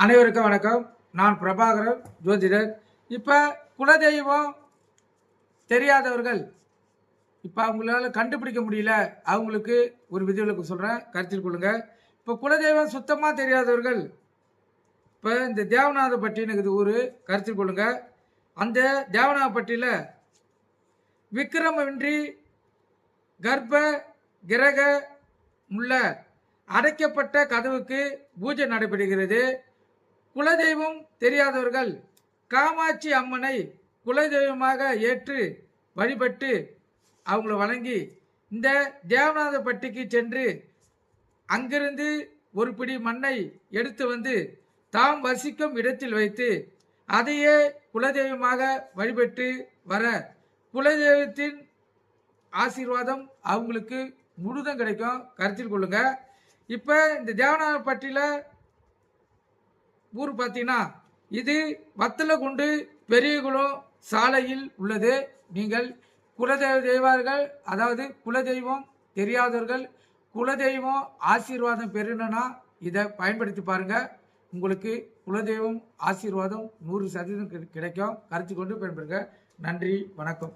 அனைவருக்கும் வணக்கம். நான் பிரபாகரன், ஜோதிடர். இப்போ குலதெய்வம் தெரியாதவர்கள், இப்போ அவங்களால கண்டுபிடிக்க முடியல, அவங்களுக்கு ஒரு விதிவிலக்கு சொல்கிறேன், கருத்தில் கொள்ளுங்க. இப்போ குலதெய்வம் சுத்தமாக தெரியாதவர்கள், இப்போ இந்த தேவநாதப்பட்டின்னு இருக்குது ஊர், கருத்தில் கொள்ளுங்க. அந்த தேவநாதப்பட்டியில் விக்கிரமின்றி கர்ப்ப கிரக உள்ள அடைக்கப்பட்ட கதவுக்கு பூஜை நடைபெறுகிறது. குலதெய்வம் தெரியாதவர்கள் காமாட்சி அம்மனை குலதெய்வமாக ஏற்று வழிபட்டு அவங்கள வணங்கி இந்த தேவநாதப்பட்டிக்கு சென்று அங்கிருந்து ஒரு பிடி மண்ணை எடுத்து வந்து தாம் வசிக்கும் இடத்தில் வைத்து அதையே குலதெய்வமாக வழிபட்டு வர குலதெய்வத்தின் ஆசீர்வாதம் அவங்களுக்கு முழுதும் கிடைக்கும், கருத்தில் கொள்ளுங்க. இப்போ இந்த தேவநாதப்பட்டியில் ஊர் பார்த்தீங்கன்னா இது வத்தலகுண்டு பெரியகுளம் சாலையில் உள்ளது. நீங்கள் குலதெய்வர்கள், அதாவது குலதெய்வம் தெரியாதவர்கள் குலதெய்வம் ஆசீர்வாதம் பெறணும்னா இதை பயன்படுத்தி பாருங்க. உங்களுக்கு குலதெய்வம் ஆசீர்வாதம் 100% கிடைக்கும். கருத்து கொண்டு பயன்படுங்க. நன்றி, வணக்கம்.